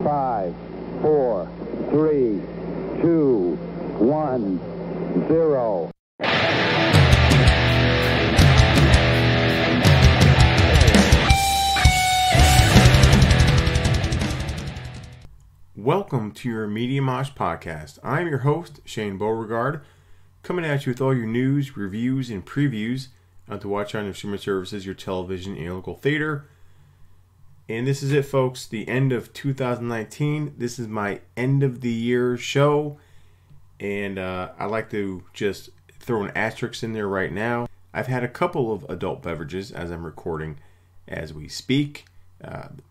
5, 4, 3, 2, 1, 0. Welcome to your Media Mosh podcast. I'm your host, Shane Beauregard, coming at you with all your news, reviews, and previews to watch on your streaming services, your television, and your local theater. And this is it, folks. The end of 2019. This is my end of the year show. And I like to just throw an asterisk in there right now. I've had a couple of adult beverages as I'm recording as we speak.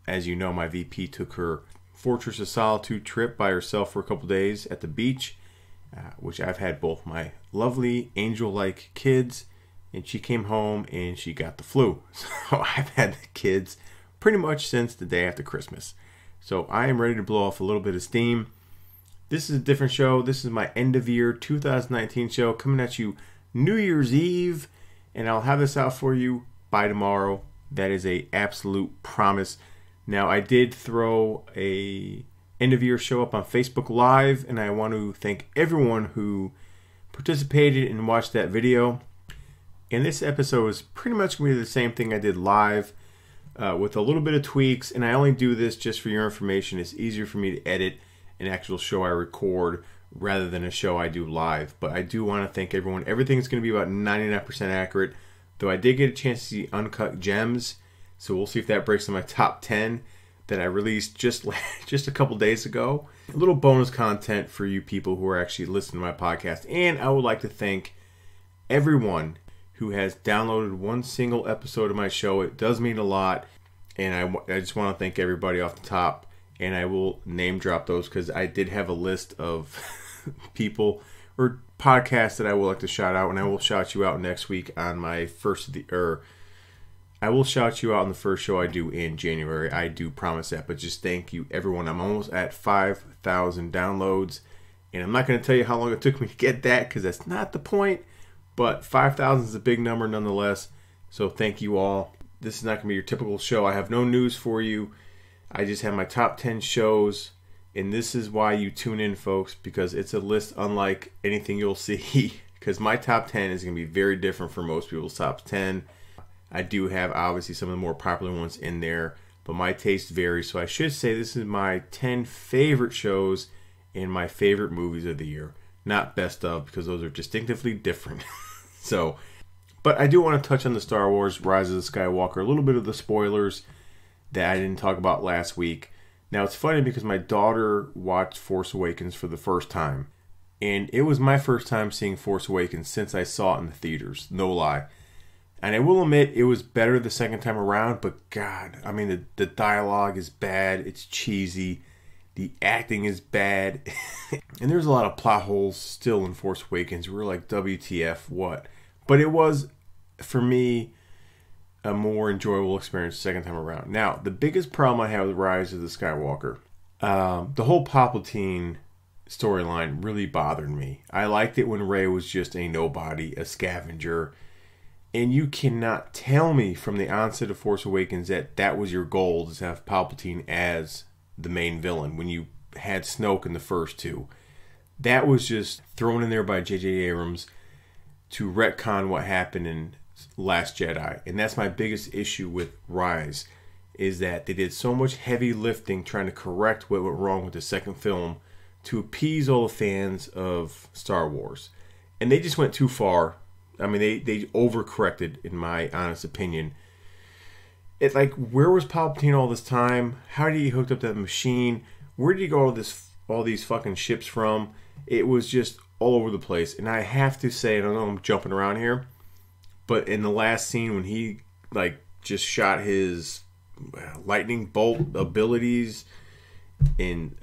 As you know, my VP took her Fortress of Solitude trip by herself for a couple days at the beach, which I've had both my lovely angel-like kids, and she came home and she got the flu. So I've had the kids pretty much since the day after Christmas. So I am ready to blow off a little bit of steam. This is a different show. This is my end of year 2019 show coming at you New Year's Eve, and I'll have this out for you by tomorrow. That is a absolute promise. Now, I did throw a end of year show up on Facebook Live, and I want to thank everyone who participated and watched that video. And this episode is pretty much going to be the same thing I did live with a little bit of tweaks, and I only do this just for your information. It's easier for me to edit an actual show I record rather than a show I do live. But I do want to thank everyone. Everything's going to be about 99% accurate, though I did get a chance to see Uncut Gems. So we'll see if that breaks in my top 10 that I released just a couple days ago. A little bonus content for you people who are actually listening to my podcast. And I would like to thank everyone who has downloaded one single episode of my show. It does mean a lot. And I just want to thank everybody off the top. And I will name drop those because I did have a list of people or podcasts that I would like to shout out. And I will shout you out next week on my I will shout you out on the first show I do in January. I do promise that. But just thank you, everyone. I'm almost at 5,000 downloads. And I'm not going to tell you how long it took me to get that because that's not the point. But 5,000 is a big number nonetheless. So thank you all. This is not going to be your typical show. I have no news for you. I just have my top 10 shows. And this is why you tune in, folks. Because it's a list unlike anything you'll see. Because my top 10 is going to be very different from most people's top 10. I do have, obviously, some of the more popular ones in there, but my taste varies. So I should say this is my 10 favorite shows and my favorite movies of the year. Not best of, because those are distinctively different. But I do want to touch on the Star Wars Rise of Skywalker, a little bit of the spoilers that I didn't talk about last week. Now, it's funny because my daughter watched Force Awakens for the first time. And it was my first time seeing Force Awakens since I saw it in the theaters. No lie. And I will admit, it was better the second time around, but God, I mean, the dialogue is bad, it's cheesy, the acting is bad, and there's a lot of plot holes still in Force Awakens. We're like, WTF, what? But it was, for me, a more enjoyable experience the second time around. Now, the biggest problem I have with Rise of the Skywalker, the whole Palpatine storyline really bothered me. I liked it when Rey was just a nobody, a scavenger. And you cannot tell me from the onset of Force Awakens that was your goal, to have Palpatine as the main villain when you had Snoke in the first two. That was just thrown in there by J.J. Abrams to retcon what happened in Last Jedi. And that's my biggest issue with Rise, is that they did so much heavy lifting trying to correct what went wrong with the second film to appease all the fans of Star Wars. And they just went too far. I mean, they overcorrected, in my honest opinion. It's like, where was Palpatine all this time? How did he hook up that machine? Where did he get all these fucking ships from? It was just all over the place. And I have to say, I don't know, I'm jumping around here, but in the last scene when he just shot his lightning bolt abilities and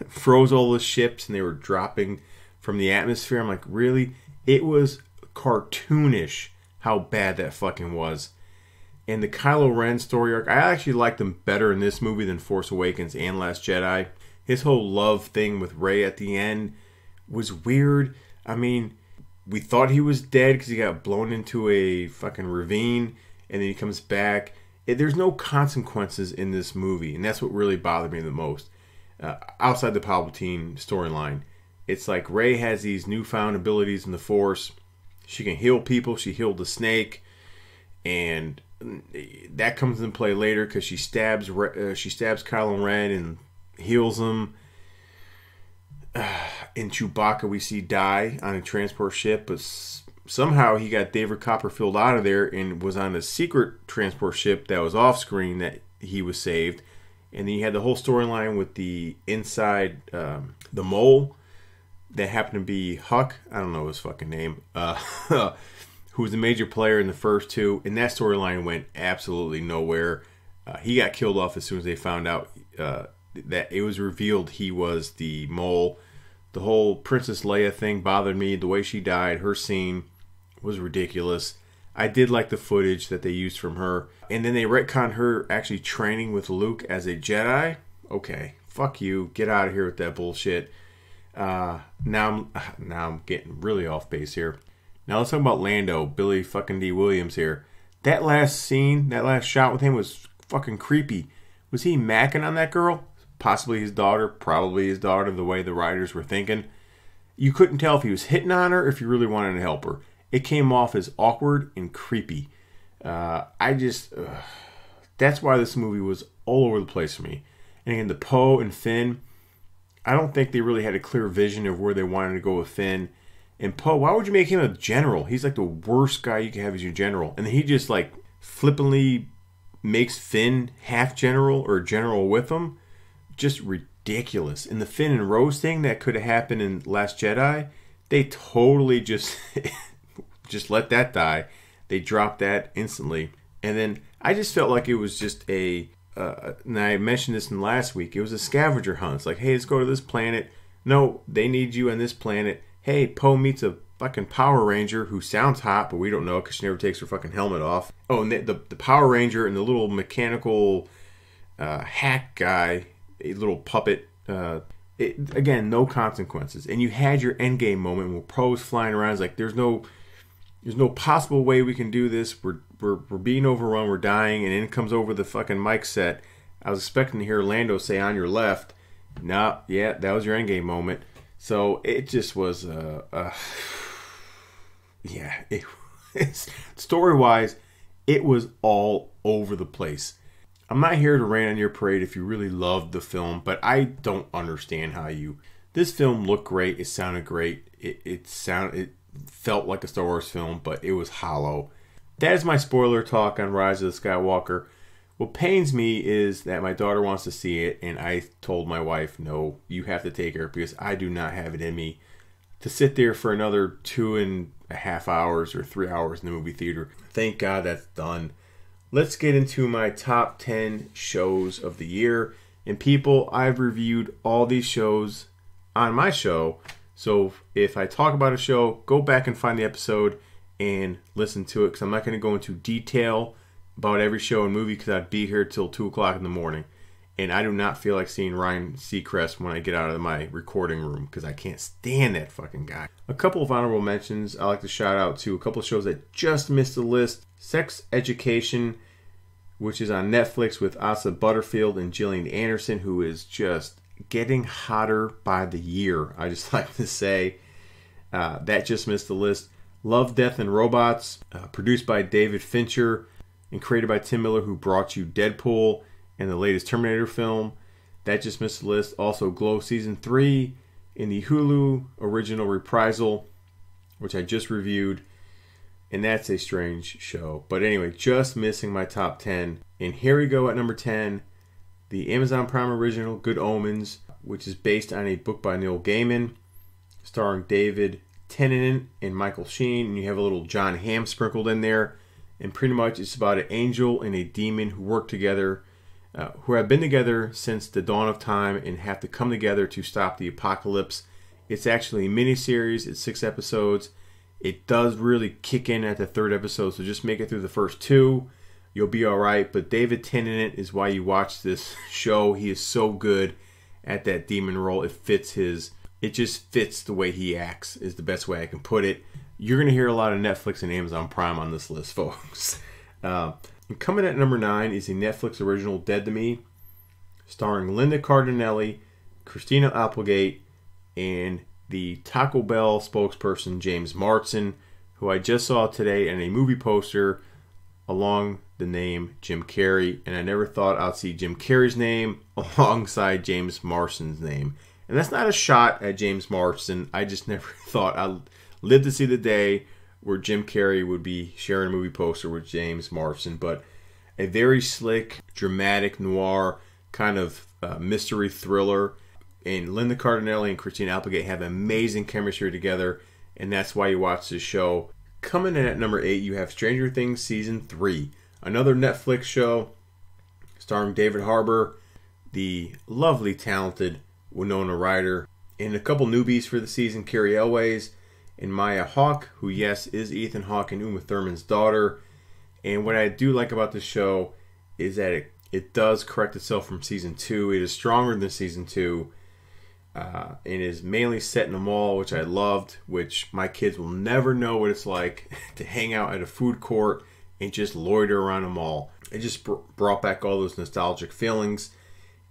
froze all the ships and they were dropping from the atmosphere, I'm like, really? It was cartoonish how bad that fucking was. And the Kylo Ren story arc, I actually liked him better in this movie than Force Awakens and Last Jedi. His whole love thing with Rey at the end was weird. I mean, we thought he was dead because he got blown into a fucking ravine, and then he comes back there's no consequences in this movie, and that's what really bothered me the most. Outside the Palpatine storyline, it's like Rey has these newfound abilities in the Force. She can heal people. She healed the snake, and that comes into play later because she stabs Kylo Ren and heals him. In Chewbacca, we see die on a transport ship, but somehow he got David Copperfield out of there and was on a secret transport ship that was off screen that he was saved. And then you had the whole storyline with the inside, the mole that happened to be Huck. I don't know his fucking name. Who was a major player in the first two. And that storyline went absolutely nowhere. He got killed off as soon as they found out that it was revealed he was the mole. The whole Princess Leia thing bothered me. The way she died, her scene was ridiculous. I did like the footage that they used from her. And then they retconned her actually training with Luke as a Jedi. Okay, fuck you. Get out of here with that bullshit. Now I'm getting really off base here. Now let's talk about Lando, Billy fucking D. Williams here. That last scene, that last shot with him was fucking creepy. Was he macking on that girl? Possibly his daughter, probably his daughter, the way the writers were thinking. You couldn't tell if he was hitting on her or if he really wanted to help her. It came off as awkward and creepy. That's why this movie was all over the place for me. And again, the Poe and Finn, I don't think they really had a clear vision of where they wanted to go with Finn. And Poe, why would you make him a general? He's like the worst guy you can have as your general. And then he just like flippantly makes Finn half general or general with him. Just ridiculous. And the Finn and Rose thing that could have happened in Last Jedi, they totally just let that die. They dropped that instantly. And then I just felt like it was just and I mentioned this in last week, it was a scavenger hunt. It's like, hey, let's go to this planet. No, they need you on this planet. Hey, Poe meets a fucking Power Ranger who sounds hot, but we don't know because she never takes her fucking helmet off. Oh, and the Power Ranger and the little mechanical hack guy, a little puppet. Again, no consequences. And you had your endgame moment where Poe's flying around. It's like, there's no possible way we can do this. We're being overrun. We're dying. And in comes over the fucking mic set. I was expecting to hear Lando say, on your left. Nah, yeah, that was your endgame moment. So it just was, story-wise, it was all over the place. I'm not here to rain on your parade if you really loved the film, but I don't understand how you... This film looked great. It sounded great. It felt like a Star Wars film, but it was hollow. That is my spoiler talk on Rise of Skywalker. What pains me is that my daughter wants to see it, and I told my wife, no, you have to take her because I do not have it in me to sit there for another 2.5 hours or 3 hours in the movie theater. Thank God that's done. Let's get into my top 10 shows of the year. And people, I've reviewed all these shows on my show. So if I talk about a show, go back and find the episode and listen to it. Because I'm not going to go into detail about every show and movie because I'd be here till 2 o'clock in the morning. And I do not feel like seeing Ryan Seacrest when I get out of my recording room because I can't stand that fucking guy. A couple of honorable mentions I like to shout out to a couple of shows that just missed the list. Sex Education, which is on Netflix with Asa Butterfield and Gillian Anderson, who is just getting hotter by the year, I just like to say. That just missed the list. Love, Death, and Robots, produced by David Fincher and created by Tim Miller, who brought you Deadpool and the latest Terminator film. That just missed the list. Also, Glow Season 3 in the Hulu original Reprisal, which I just reviewed. And that's a strange show. But anyway, just missing my top 10. And here we go at number 10. The Amazon Prime original Good Omens, which is based on a book by Neil Gaiman, starring David Tennant and Michael Sheen. And you have a little John Hamm sprinkled in there. And pretty much it's about an angel and a demon who work together, who have been together since the dawn of time and have to come together to stop the apocalypse. It's actually a miniseries. It's 6 episodes. It does really kick in at the 3rd episode, so just make it through the first 2. You'll be alright. But David Tennant is why you watch this show. He is so good at that demon role. It just fits the way he acts, is the best way I can put it. You're going to hear a lot of Netflix and Amazon Prime on this list, folks. And coming at number 9 is the Netflix original Dead to Me, starring Linda Cardinelli, Christina Applegate, and the Taco Bell spokesperson James Marsden, who I just saw today in a movie poster along the name Jim Carrey, and I never thought I'd see Jim Carrey's name alongside James Marsden's name. And that's not a shot at James Marsden. I just never thought I'd live to see the day where Jim Carrey would be sharing a movie poster with James Marsden. But a very slick, dramatic, noir kind of mystery thriller. And Linda Cardinelli and Christina Applegate have amazing chemistry together, and that's why you watch this show. Coming in at number 8, you have Stranger Things Season 3, another Netflix show starring David Harbour, the lovely, talented Winona Ryder, and a couple newbies for the season, Carrie Elways and Maya Hawke, who, yes, is Ethan Hawke and Uma Thurman's daughter. And what I do like about this show is that it does correct itself from Season 2. It is stronger than Season 2. It is mainly set in a mall, which I loved, which my kids will never know what it's like to hang out at a food court and just loiter around a mall. It just brought back all those nostalgic feelings,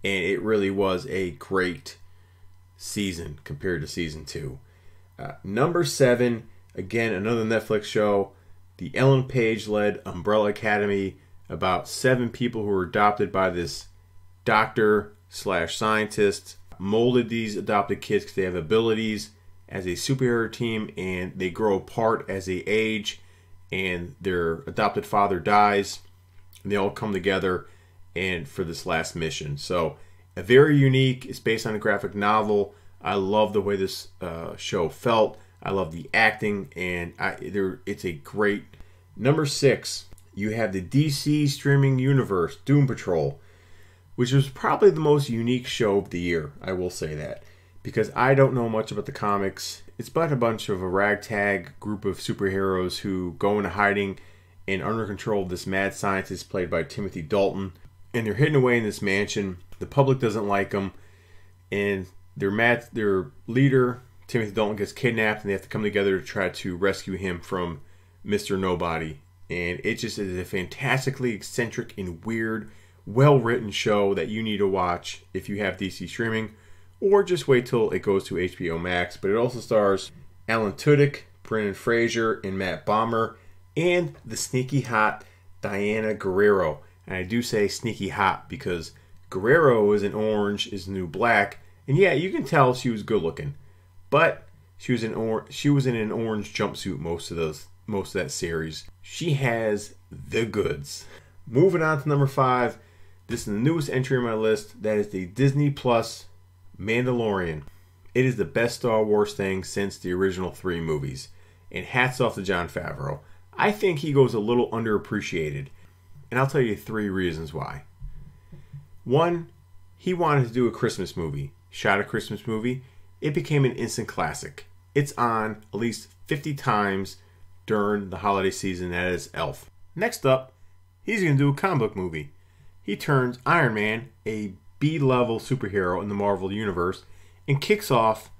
and it really was a great season compared to Season 2. Number 7, again, another Netflix show, the Ellen Page-led Umbrella Academy, about 7 people who were adopted by this doctor/scientist, molded these adopted kids because they have abilities as a superhero team, and they grow apart as they age, and their adopted father dies, and they all come together and for this last mission. So a very unique, it's based on a graphic novel. I love the way this show felt. I love the acting, and it's a great. Number 6, you have the DC streaming universe, Doom Patrol, which was probably the most unique show of the year. I will say that, because I don't know much about the comics. It's about a bunch of a ragtag group of superheroes who go into hiding and under control of this mad scientist played by Timothy Dalton. And they're hidden away in this mansion. The public doesn't like them. And their leader, Timothy Dalton, gets kidnapped, and they have to come together to try to rescue him from Mr. Nobody. And it just is a fantastically eccentric and weird, well-written show that you need to watch if you have DC streaming, or just wait till it goes to HBO Max. But it also stars Alan Tudyk, Brendan Fraser, and Matt Bomer, and the sneaky hot Diana Guerrero. And I do say sneaky hot because Guerrero is in orange, is the new black, and yeah, you can tell she was good looking, but she was in an orange jumpsuit most of that series. She has the goods. Moving on to number 5. This is the newest entry on my list. That is the Disney Plus Mandalorian. It is the best Star Wars thing since the original 3 movies. And hats off to Jon Favreau. I think he goes a little underappreciated. And I'll tell you 3 reasons why. 1, he wanted to do a Christmas movie. Shot a Christmas movie. It became an instant classic. It's on at least 50 times during the holiday season. That is Elf. Next up, he's going to do a comic book movie. He turns Iron Man, a B-level superhero in the Marvel Universe, and kicks off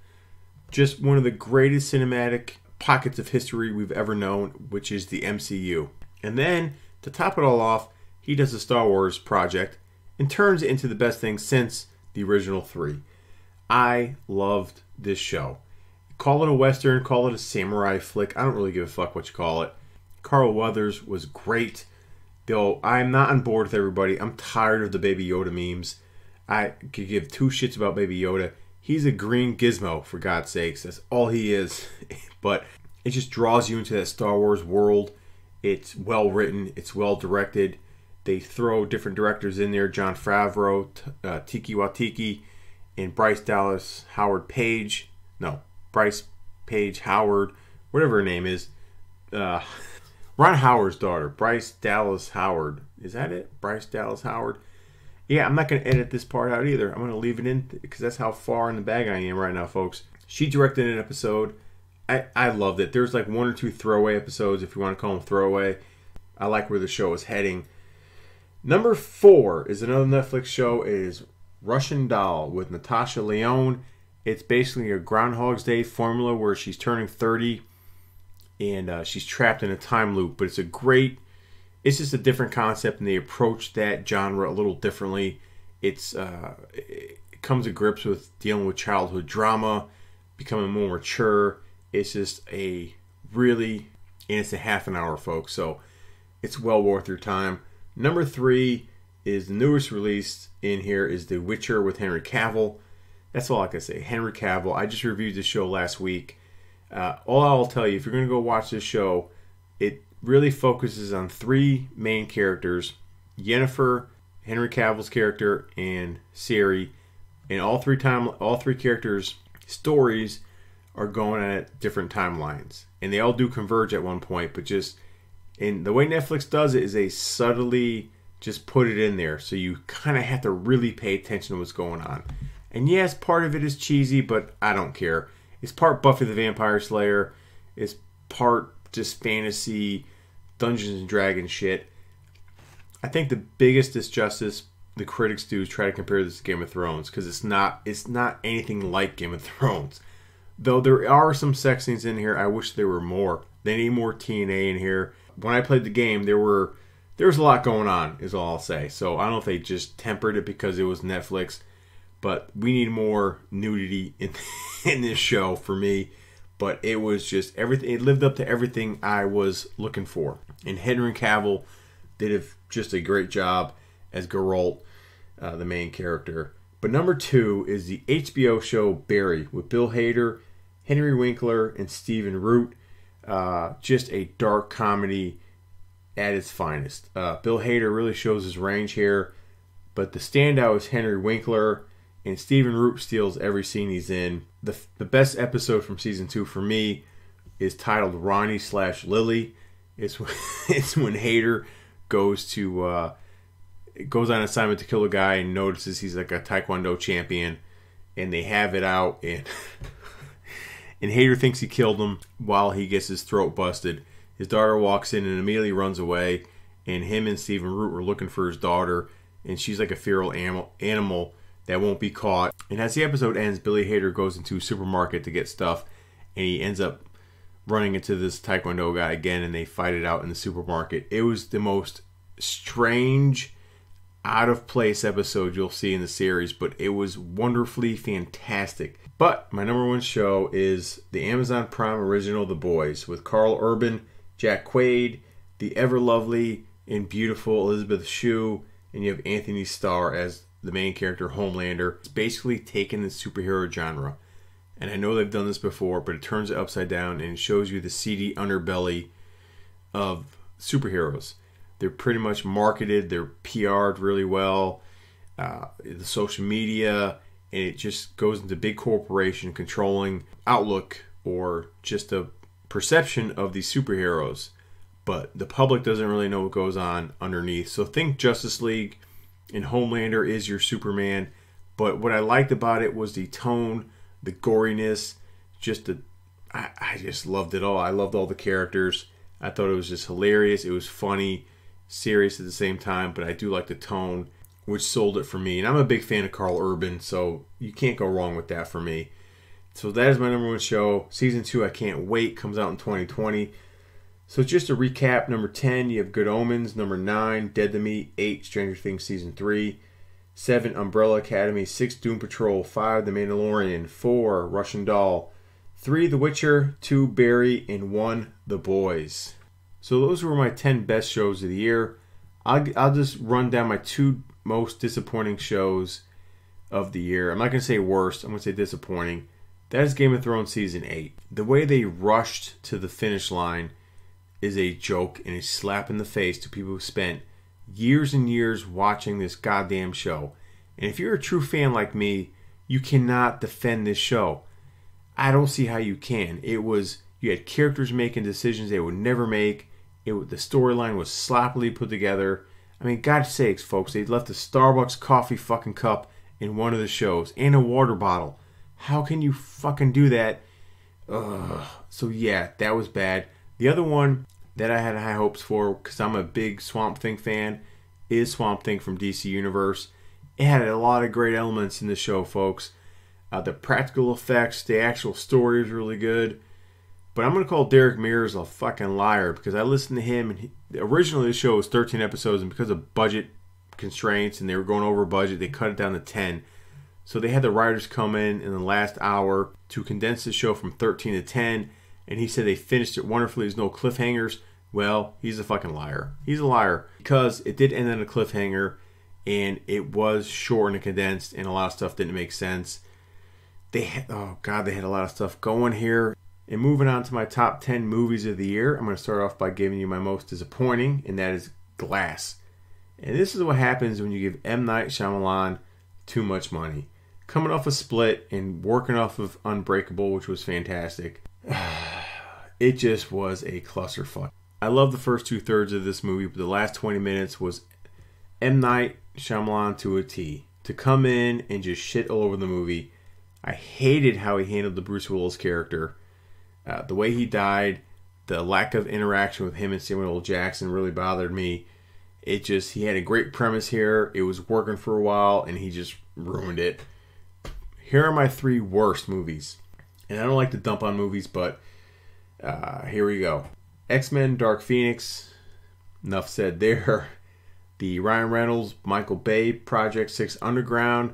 just one of the greatest cinematic pockets of history we've ever known, which is the MCU. And then, to top it all off, he does a Star Wars project and turns it into the best thing since the original 3. I loved this show. Call it a Western, call it a samurai flick. I don't really give a fuck what you call it. Carl Weathers was great. Though I'm not on board with everybody. I'm tired of the Baby Yoda memes. I could give 2 shits about Baby Yoda. He's a green gizmo, for God's sakes. That's all he is. But it just draws you into that Star Wars world. It's well written. It's well directed. They throw different directors in there. Jon Favreau, Tiki Watiki, and Bryce Dallas Howard Page. No, Bryce Page Howard, whatever her name is. Ron Howard's daughter, Bryce Dallas Howard. Is that it? Bryce Dallas Howard? Yeah, I'm not going to edit this part out either. I'm going to leave it in because that's how far in the bag I am right now, folks. She directed an episode. I loved it. There's like 1 or 2 throwaway episodes, if you want to call them throwaway. I like where the show is heading. Number 4 is another Netflix show. It is Russian Doll with Natasha Lyonne. It's basically a Groundhog's Day formula where she's turning 30 and she's trapped in a time loop. But it's a great it's just a different concept, and they approach that genre a little differently. It comes to grips with dealing with childhood drama, becoming more mature. It's just and it's a half an hour, folks, so it's well worth your time. Number 3 is the newest release in here is The Witcher with Henry Cavill. That's all I can say. Henry Cavill. I just reviewed this show last week. All I'll tell you, if you're going to go watch this show, it really focuses on 3 main characters: Yennefer, Henry Cavill's character, and Ciri. And all three characters' stories are going at different timelines, and they all do converge at one point. But and the way Netflix does it is they subtly just put it in there, so you kind of have to really pay attention to what's going on. And yes, part of it is cheesy, but I don't care. It's part Buffy the Vampire Slayer. It's part just fantasy, Dungeons and Dragons shit. I think the biggest disjustice the critics do is try to compare this to Game of Thrones, because it's not anything like Game of Thrones. Though there are some sex scenes in here, I wish there were more. They need more TNA in here. When I played the game, there was a lot going on, is all I'll say. So I don't know if they just tempered it because it was Netflix, but we need more nudity in this show for me. But it was just everything. It lived up to everything I was looking for. And Henry Cavill did just a great job as Geralt, the main character. But number 2 is the HBO show Barry with Bill Hader, Henry Winkler, and Stephen Root. Just a dark comedy at its finest. Bill Hader really shows his range here, but the standout is Henry Winkler, and Stephen Root steals every scene he's in. The best episode from season 2 for me is titled Ronnie/Lily. It's when Hader goes on assignment to kill a guy and notices he's like a Taekwondo champion, and they have it out, and Hader thinks he killed him while he gets his throat busted. His daughter walks in and immediately runs away, and him and Stephen Root were looking for his daughter, and she's like a feral animal that won't be caught. And as the episode ends, Billy Hader goes into a supermarket to get stuff, and he ends up running into this Taekwondo guy again, and they fight it out in the supermarket. It was the most strange, out of place episode you'll see in the series, but it was wonderfully fantastic. But my number 1 show is the Amazon Prime original The Boys with Carl Urban, Jack Quaid, the ever lovely and beautiful Elizabeth Shue, and you have Anthony Starr as the main character, Homelander. It's basically taken the superhero genre, and I know they've done this before, but it turns it upside down and shows you the seedy underbelly of superheroes. They're pretty much marketed, they're PR'd really well, the social media, and it just goes into big corporation controlling outlook or just a perception of these superheroes. But the public doesn't really know what goes on underneath. So think Justice League, and Homelander is your Superman. But what I liked about it was the tone, the goriness, I just loved it all. I loved all the characters. I thought it was just hilarious. It was funny, serious at the same time, but I do like the tone, which sold it for me. And I'm a big fan of Carl Urban, so you can't go wrong with that for me. So that is my number 1 show. Season 2, I can't wait. Comes out in 2020. So just to recap, number 10, you have Good Omens. Number 9, Dead to Me. 8, Stranger Things Season 3. 7, Umbrella Academy. 6, Doom Patrol. 5, The Mandalorian. 4, Russian Doll. 3, The Witcher. 2, Barry. And 1, The Boys. So those were my 10 best shows of the year. I'll just run down my 2 most disappointing shows of the year. I'm not going to say worst. I'm going to say disappointing. That is Game of Thrones Season 8. The way they rushed to the finish line is a joke and a slap in the face to people who spent years and years watching this goddamn show. And if you're a true fan like me, you cannot defend this show. I don't see how you can. You had characters making decisions they would never make. The storyline was sloppily put together. I mean, God's sakes, folks, they left a Starbucks coffee fucking cup in one of the shows and a water bottle. How can you fucking do that? Ugh. So yeah, that was bad. The other one that I had high hopes for, because I'm a big Swamp Thing fan, is Swamp Thing from DC Universe. It had a lot of great elements in the show, folks. The practical effects, the actual story is really good. But I'm going to call Derek Mears a fucking liar because I listened to him. And originally the show was 13 episodes, and because of budget constraints and they were going over budget, they cut it down to 10. So they had the writers come in the last hour to condense the show from 13 to 10. And he said they finished it wonderfully. There's no cliffhangers. Well, he's a fucking liar. He's a liar because it did end on a cliffhanger, and it was short and condensed, and a lot of stuff didn't make sense. They had a lot of stuff going here. And moving on to my top 10 movies of the year, I'm going to start off by giving you my most disappointing, and that is Glass. And this is what happens when you give M. Night Shyamalan too much money. Coming off of Split and working off of Unbreakable, which was fantastic, it just was a clusterfuck. I love the first 2/3 of this movie, but the last 20 minutes was M. Night Shyamalan to a T. To come in and just shit all over the movie. I hated how he handled the Bruce Willis character. The way he died, the lack of interaction with him and Samuel L. Jackson really bothered me. He had a great premise here. It was working for a while, and he just ruined it. Here are my 3 worst movies. And I don't like to dump on movies, but here we go. X-Men Dark Phoenix. Enough said there. The Ryan Reynolds, Michael Bay Project 6 Underground,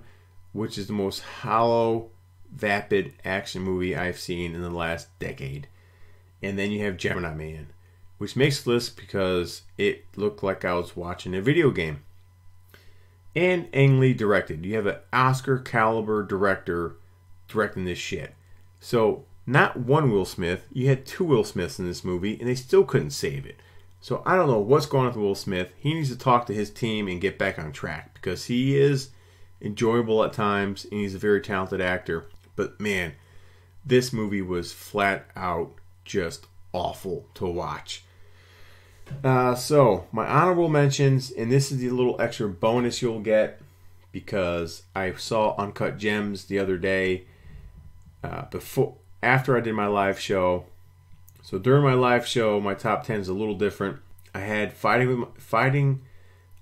which is the most hollow, vapid action movie I've seen in the last decade. And then you have Gemini Man, which makes the list because it looked like I was watching a video game. And Ang Lee directed. You have an Oscar caliber director directing this shit. So not one Will Smith, you had 2 Will Smiths in this movie, and they still couldn't save it. So I don't know what's going on with Will Smith. He needs to talk to his team and get back on track because he is enjoyable at times and he's a very talented actor. But man, this movie was flat out just awful to watch. So my honorable mentions, and this is the little extra bonus you'll get because I saw Uncut Gems the other day after I did my live show. So during my live show, my top 10 is a little different. I had fighting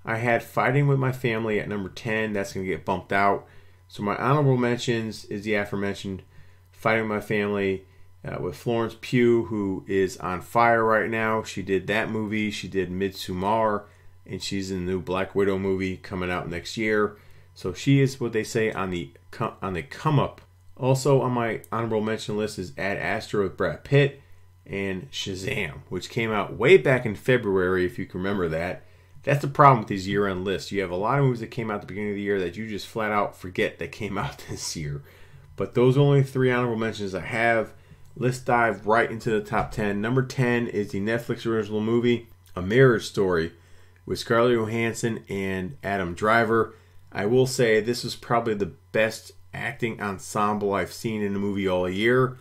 with my family at number 10. That's going to get bumped out. So my honorable mentions is the aforementioned Fighting with My Family with Florence Pugh, who is on fire right now. She did that movie. She did Midsommar, and she's in the new Black Widow movie coming out next year. So she is what they say on the come up. Also on my honorable mention list is Ad Astra with Brad Pitt and Shazam, which came out way back in February, if you can remember that. That's the problem with these year-end lists. You have a lot of movies that came out at the beginning of the year that you just flat out forget that came out this year. But those are only 3 honorable mentions I have. Let's dive right into the top 10. Number 10 is the Netflix original movie, A Marriage Story, with Scarlett Johansson and Adam Driver. I will say this is probably the best acting ensemble I've seen in a movie all year,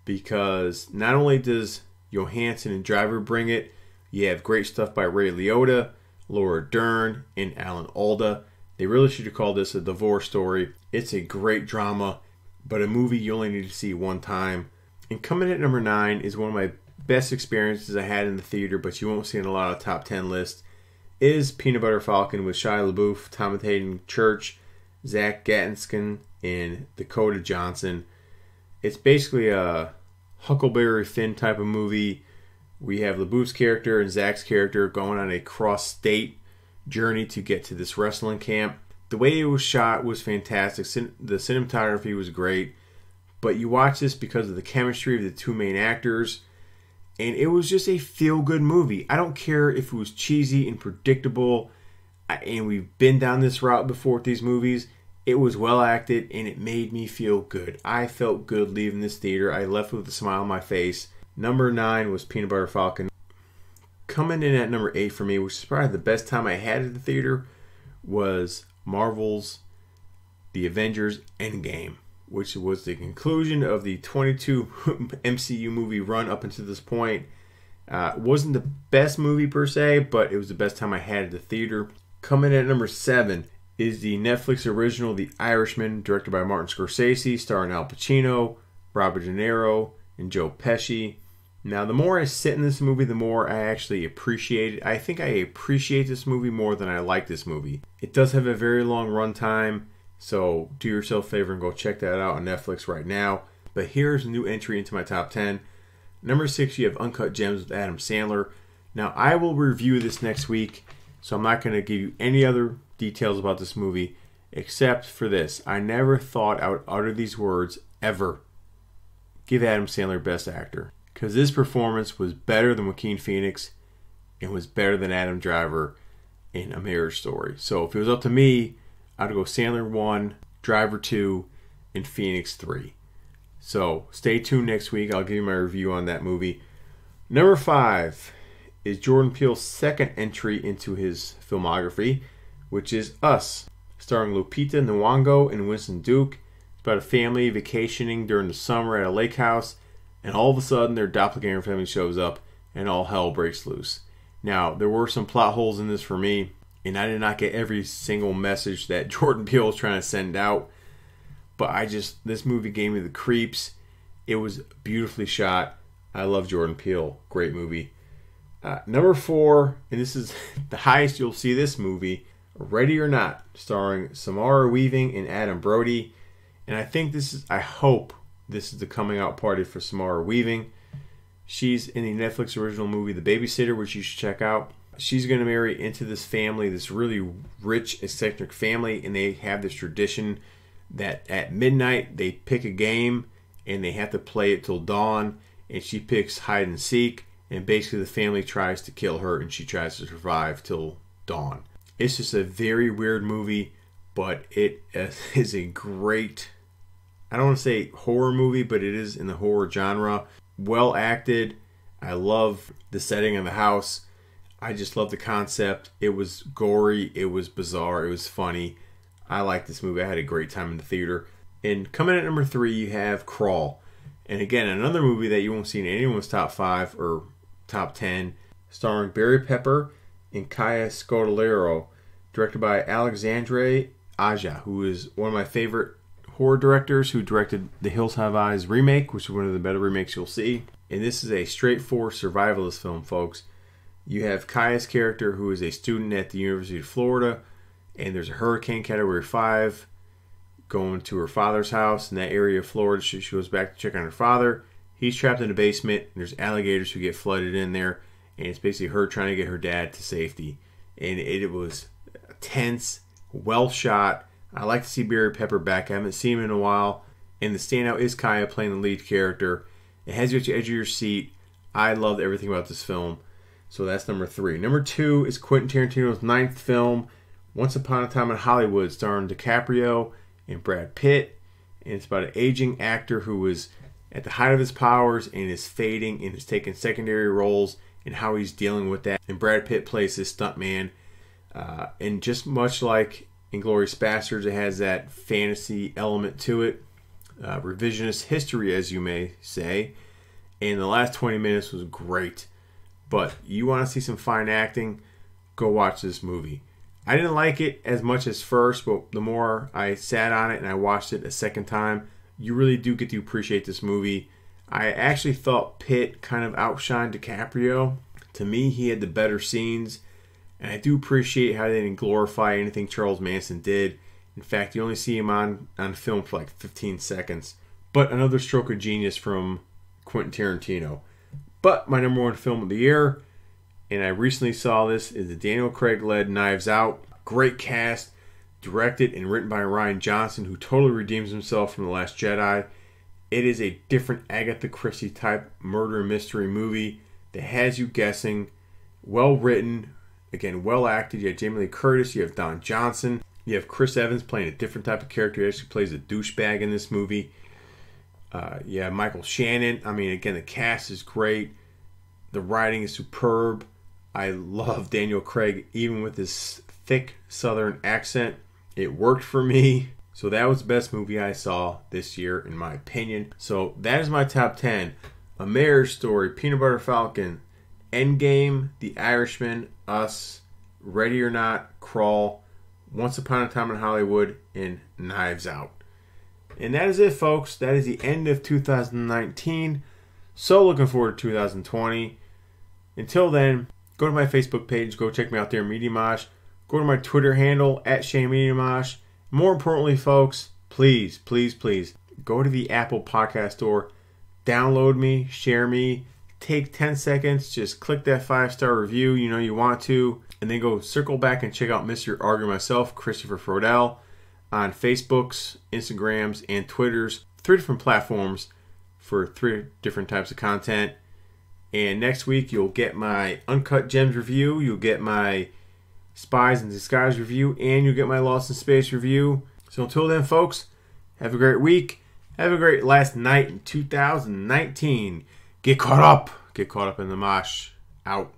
because not only does Johansson and Driver bring it, you have great stuff by Ray Liotta, Laura Dern, and Alan Alda. They really should have called this a divorce story. It's a great drama, but a movie you only need to see one time. And coming at number 9 is one of my best experiences I had in the theater, but you won't see in a lot of top 10 lists, is Peanut Butter Falcon with Shia LaBeouf, Thomas Hayden Church, Zach Galifianakis, and Dakota Johnson. It's basically a Huckleberry Finn type of movie. We have LaBeouf's character and Zach's character going on a cross-state journey to get to this wrestling camp. The way it was shot was fantastic. The cinematography was great. But you watch this because of the chemistry of the 2 main actors. And it was just a feel-good movie. I don't care if it was cheesy and predictable. And we've been down this route before with these movies. It was well acted and it made me feel good. I felt good leaving this theater. I left with a smile on my face. Number 9 was Peanut Butter Falcon. Coming in at number 8 for me, which is probably the best time I had at the theater, was Marvel's The Avengers Endgame, which was the conclusion of the 22 MCU movie run up until this point. It wasn't the best movie per se, but it was the best time I had at the theater. Coming at number 7 is the Netflix original The Irishman, directed by Martin Scorsese, starring Al Pacino, Robert De Niro, and Joe Pesci. Now, the more I sit in this movie, the more I actually appreciate it. I think I appreciate this movie more than I like this movie. It does have a very long runtime, so do yourself a favor and go check that out on Netflix right now. But here's a new entry into my top 10. Number 6, you have Uncut Gems with Adam Sandler. Now, I will review this next week, so I'm not going to give you any other details about this movie, except for this. I never thought I would utter these words ever. Give Adam Sandler Best Actor. Because this performance was better than Joaquin Phoenix and was better than Adam Driver in A Marriage Story. So if it was up to me, I'd go Sandler 1, Driver 2, and Phoenix 3. So stay tuned next week. I'll give you my review on that movie. Number 5 is Jordan Peele's second entry into his filmography, which is Us, starring Lupita Nyong'o and Winston Duke. It's about a family vacationing during the summer at a lake house, and all of a sudden their doppelganger family shows up and all hell breaks loose. Now, there were some plot holes in this for me, and I did not get every single message that Jordan Peele was trying to send out. But this movie gave me the creeps. It was beautifully shot. I love Jordan Peele. Great movie. Number 4, and this is the highest you'll see this movie, Ready or Not, starring Samara Weaving and Adam Brody. And I hope this is the coming out party for Samara Weaving. She's in the Netflix original movie The Babysitter, which you should check out. She's going to marry into this family, this really rich, eccentric family, and they have this tradition that at midnight they pick a game and they have to play it till dawn, and she picks hide and seek, and basically the family tries to kill her and she tries to survive till dawn. It's just a very weird movie, but it is a great, I don't want to say horror movie, but it is in the horror genre. Well acted. I love the setting of the house. I just love the concept. It was gory. It was bizarre. It was funny. I like this movie. I had a great time in the theater. And coming at number 3, you have Crawl. And again, another movie that you won't see in anyone's top 5 or top 10, starring Barry Pepper and Kaya Scodelario, directed by Alexandre Aja, who is one of my favorite horror directors, who directed the Hills Have Eyes remake, which is one of the better remakes you'll see. And this is a straightforward survivalist film, folks. You have Kaya's character, who is a student at the University of Florida, and there's a hurricane category 5 going to her father's house in that area of Florida. She goes back to check on her father. He's trapped in the basement, and there's alligators who get flooded in there, and it's basically her trying to get her dad to safety. And it was tense, well shot. I like to see Barry Pepper back. I haven't seen him in a while. And the standout is Kaya playing the lead character. It has you at the edge of your seat. I loved everything about this film. So that's number 3. Number 2 is Quentin Tarantino's 9th film, Once Upon a Time in Hollywood, starring DiCaprio and Brad Pitt. And it's about an aging actor who is at the height of his powers and is fading and is taking secondary roles and how he's dealing with that. And Brad Pitt plays his stuntman. And just much like Inglourious Basterds, it has that fantasy element to it. Revisionist history, as you may say. And the last 20 minutes was great. But you want to see some fine acting, go watch this movie. I didn't like it as much as first, but the more I sat on it and I watched it a second time, you really do get to appreciate this movie. I actually thought Pitt kind of outshined DiCaprio. To me, he had the better scenes. And I do appreciate how they didn't glorify anything Charles Manson did. In fact, you only see him on film for like 15 seconds. But another stroke of genius from Quentin Tarantino. But my number 1 film of the year, and I recently saw this, is the Daniel Craig-led Knives Out. Great cast, directed and written by Rian Johnson, who totally redeems himself from The Last Jedi. It is a different Agatha Christie type murder mystery movie that has you guessing. Well written, again, well acted. You have Jamie Lee Curtis, you have Don Johnson, you have Chris Evans playing a different type of character. He actually plays a douchebag in this movie. You have Michael Shannon. I mean, again, the cast is great. The writing is superb. I love Daniel Craig, even with his thick southern accent. It worked for me. So that was the best movie I saw this year, in my opinion. So that is my top 10. A Marriage Story, Peanut Butter Falcon, Endgame, The Irishman, Us, Ready or Not, Crawl, Once Upon a Time in Hollywood, and Knives Out. And that is it, folks. That is the end of 2019. So looking forward to 2020. Until then, go to my Facebook page. Go check me out there, Media Mosh. Go to my Twitter handle, @ShaneMediaMosh. More importantly, folks, please, please, please, go to the Apple Podcast Store. Download me, share me, take 10 seconds, just click that 5-star review, you know you want to, and then go circle back and check out Mr. Arger myself, Christopher Frodell, on Facebooks, Instagrams, and Twitters, 3 different platforms for 3 different types of content. And next week you'll get my Uncut Gems review, you'll get my Spies in Disguise review, and you'll get my Lost in Space review. So until then, folks, have a great week. Have a great last night in 2019. Get caught up. Get caught up in the mosh. Out.